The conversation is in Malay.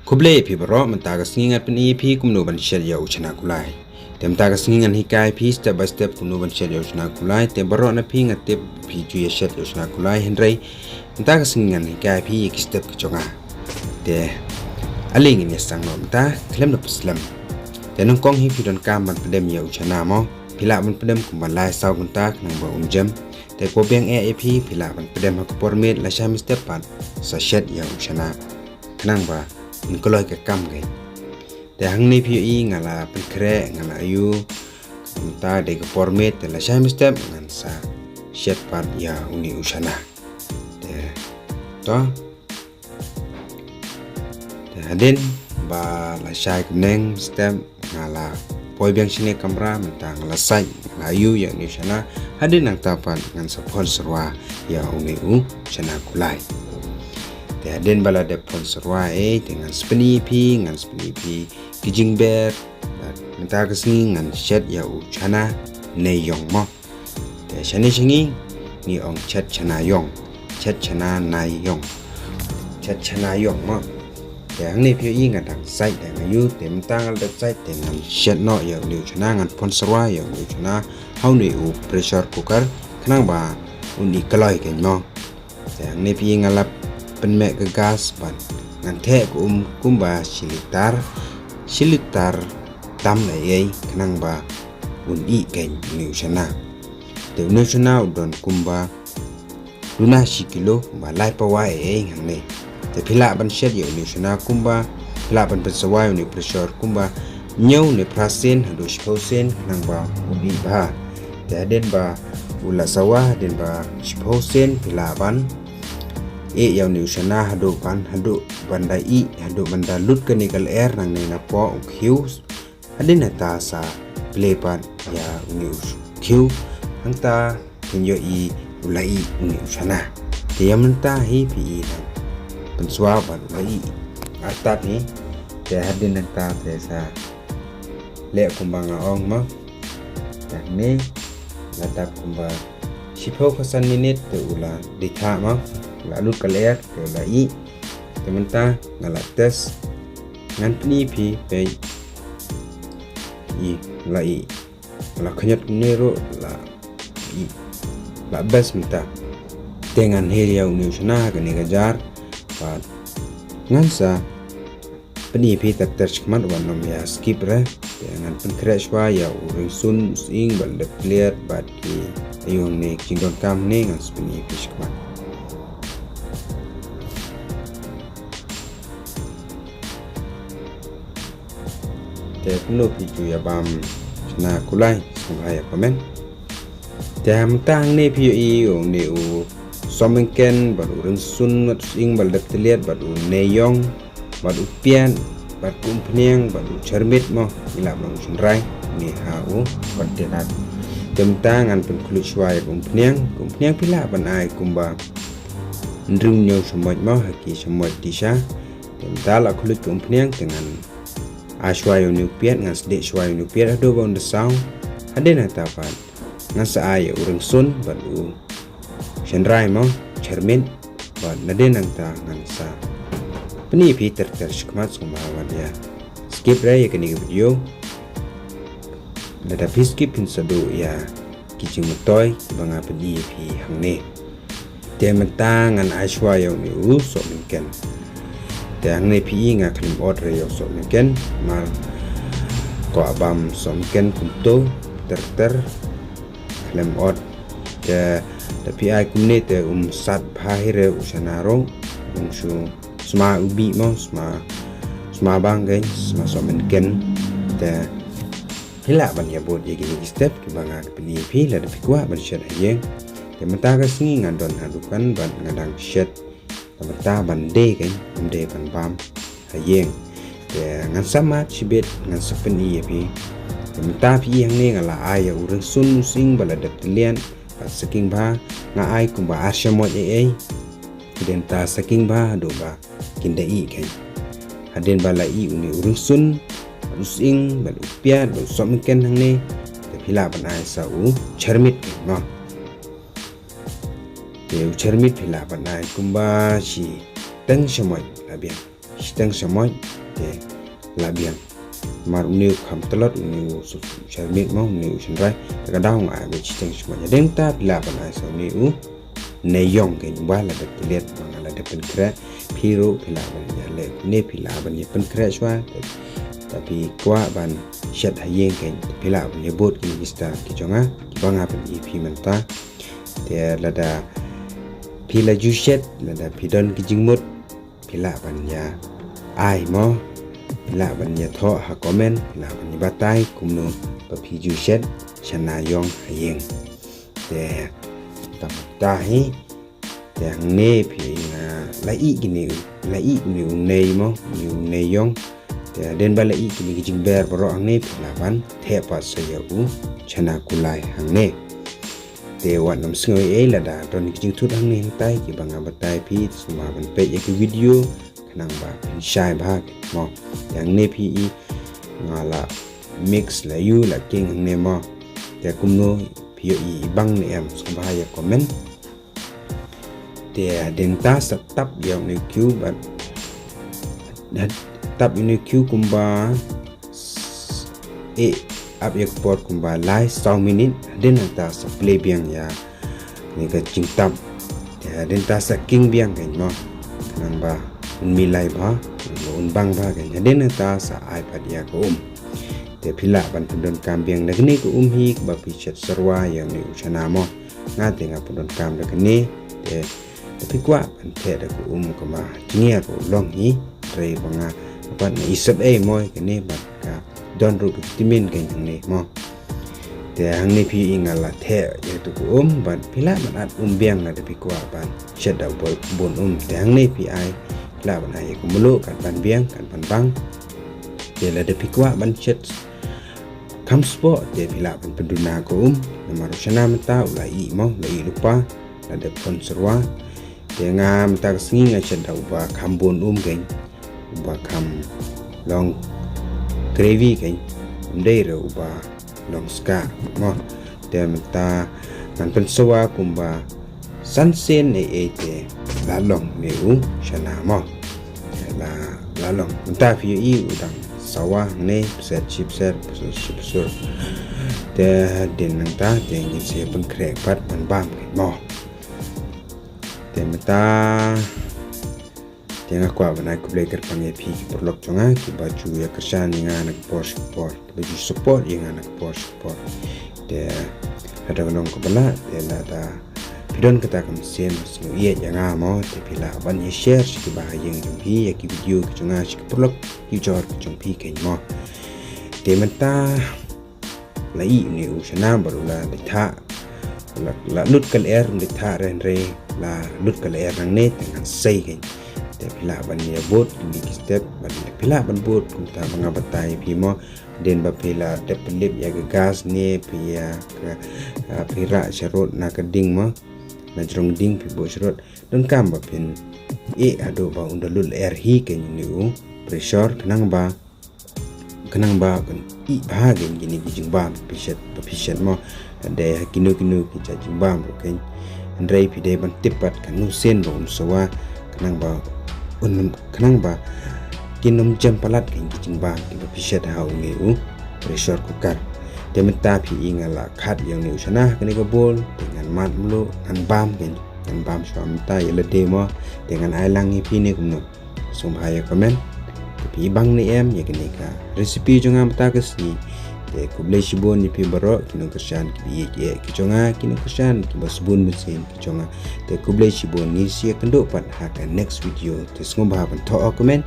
Kublai pi baro mentaga singingat pen pi kumno ban shed ya uchana kulai. Tem taga singingan hikai pi step by step kumno ban shed ya uchana kulai. Tem baro na pi ngatip pi juya shed ya uchana kulai henry. Mentaga singingan hikai pi iki step kechonga. Te aling ini sang no menta klem na peslam. Te nong kong hi pi don kam ban pedem ya uchana mo. Pila ban pedem kumban lai saw kuntak nang ba unjem. Te ko beng pi pila ban pedem ha kupormet la syam step pan sa shed ya uchana. Kenang ba Nikolai ke kam gay. Te hang ni pi ngala penkre ngala ayu menta de ke format la syam step ngan sa shed pan ya uni usana. Te to te hadin ba la syai kuneng step ngala poi biang sini kamera menta ngala sai ngala ayu ya uni usana hadin nang tapan ngan sa pon serwa ya uni usana kulai. Dan bala de sponsor wae dengan speni pi ngan speni pi kijing ber menta kesini ngan shed ya uchana ne yong mo te shani shingi ni ong chat chana yong chat chana nai yong chat chana yong mo te ang ni pi ngan dang sai de mayu te menta ngal de sai te ngan shed no ya ni uchana ngan sponsor wae ya ni uchana how ni u pressure cooker kanang ba uni kaloi ken mo te ang ni pi ngalap penmek ke gas pan ngan the ko kumba silitar tam lai kenang ba undi ken ni usana te ni usana udon kumba luna sikilo ba lai pa wa ngan ne te phila ban shed yo ni usana kumba phila ban pesawai ni pressure kumba nyau ni prasen hadu sposen nang ba undi ba te den ba ula sawah den ba sposen phila ban yaw ni usana hadu banda hadu banda lut ke nikal air nang nena po khius hadin ta sa plepan ya uni khiu hangta kinyo ulai uni usana te yamta hi pi nang pensua ban ulai atat ni te hadin ta te sa le kumbang ong ma tak ni latap kumba sipo kasan minit te ula ditha ma lalu kalian ke lai tementa ngalates ngan pni pi pe lai la khanyat nero la bes minta dengan heria unisna ke negajar pa ngan sa pni pi tatter chman wanom ya skip re dengan pen crash wa ya urang sun sing bal de clear bat ki ayong ne kingdom kam ne ngan pni pi chman te kuno pitu ya bam na kulai sungai komen te hamtang ne pi ong ne u somenken baru reng sun mat sing bal dap teliat baru neyong baru pian baru kumpniang baru cermit mo ila bang sunrai ni hau padenat temtangan pen kulit swai kumpniang pila ban ai kumba ndring nyo semot mo haki semot disha temtala kulit kumpniang dengan ashwayo nupiat ngan sedek shwayo nupiat ado bang desau hadena tapan ngan sa ay urang sun baru shenrai mo cermin bad naden nang ta ngan sa peni pi ter skmat sumawan ya skip ray kini video data pi skip pin sadu ya kijing motoy banga peni pi hangne tementa ngan ashwayo ni so mungkin te ang ne pi nga klim order yo so mungkin mal ko abam so mungkin kunto ter klim od te tapi ai kumne te sat bahire usanaro shu sma ubi mo sma bang gen sma so mungkin te hila ban ya bod ye gini step ki banga pini pi la de pikwa ban shed ayeng te mata ga singi ngadon hadukan ban ngadang shed mata bande kan bande ban bam hayeng te ngan sama chibet ngan sepeni pi mata pi yang ne ngala ay urang sun sing bala de telian saking ba nga ay kumba asyamot den ta saking ba do ba kinda i kan haden bala i uni urang sun rusing bal upia do somken hang ne te phila ban ai sa u charmit ma te cermit phila ban ai kumba chi teng shamoy labian steng samoy te labian mar uniu kham telot uniu charmit mo uniu sendrai kadang be steng samoy deng ta pila ban ai so uniu neyong ke bala de liet mangala de penkre piro pila ban ya le ne pila ban ye penkre swa tapi kwa ban shet hayeng ke pila ban ye bot ki ista ki jonga banga ban ye pi menta te lada pila jushet lada pidon ki jingmut pila ban ya ai mo pila ban ya tho ha comment pila ban ye batai kumno pa pi jushet chana yong hayeng te tahi yang ne pi na lai gini lai ni nei mo ni nei yong te den ba lai gini jing ber bro ang ne laban the pa saya u chana kulai hang ne te wan nam sngoi e la da don jing thut hang ne tai ki banga batai pi suma ban pe ek video kanang ba pin shai ba mo yang ne pi ngala mix la yu la king hang ne mo te kumno pio i bang ne em sumba ya comment te denta setap yang ni Q bat tap ini Q kumba up ya port kumba lai 100 minit den ta sa play biang ya ni ka ching tap te denta sa king biang kan mo nang ba mi lai ba un bang ba kan den ta sa ipad ya ko te pila ban pundon kam biang na ni ko hi ba pi chat sarwa yang ni uchana mo nga te nga pundon kam da ni te tapi kwa ban te da ko ko ma tingia ko long hi re banga ban isap moy kini ba ka don ru timin kan ni mo te hang ni pi ingala the ya tu ko ban pila ban at biang na tapi kwa ban chat da bon te hang ni pi ai la ban ai ko mulo kan ban biang kan ban bang te la de pi kwa ban chat kam sport dia bila penduna ko namaro sana mata ulai mo lai lupa ada konserwa dia ngam tak singi ngacen da uba kambon geng uba kam long gravy geng ndai re uba long ska mo dia mata kan pensawa kumba sansen te lalong neu sana mo lalong mata fi udang sawah ne set chipset besar te den nang ta te ngin se pen krek pat man bam ke mo te mata te nga kwa bana ku bleker pange pi perlok chonga ki baju ya kersan nga nak post support baju support yang anak post support te ada nong ko bala te la da pidon kata kam sem sing ye yang mo te pila ban ye share ki ba yang jong pi ya ki video ki chonga ki perlok ki jor ki jong pi ke mo te mata lai ni usana baru la ditha la lut kal air ditha ren re la lut kal air nang ne dengan sei ke te pila ban ye bot ni ki step ban pila ban bot ta manga batai pi mo den ba pila te pelip ya gas ne pi ya pira charot na keding mo na jrong ding pi bo charot don kam ba pin ado ba unda lul air hi ke ni pressure kanang ba kan i bahagian gini kijing bam pisat mo ada kinu ki cacing bam kan andrai pide ban tipat kan nusen bom sawa kanang ba kinum jam palat kan kijing bam ki pisat hau ni pressure cooker dementa pi ingala khat yang ni usana kan ko bol dengan mat mulu kan bam suamta yele demo dengan ailang pi ni kumno sumhaya komen tapi bang ni em ya kini ka resipi jonga mata kesni te kublai shibon ni pi baro kino kersan ki ye ki jonga kino kersan ki basbun mesin ki jonga te kublai shibon ni sia kendo pat ha ka next video te ngomba ban to comment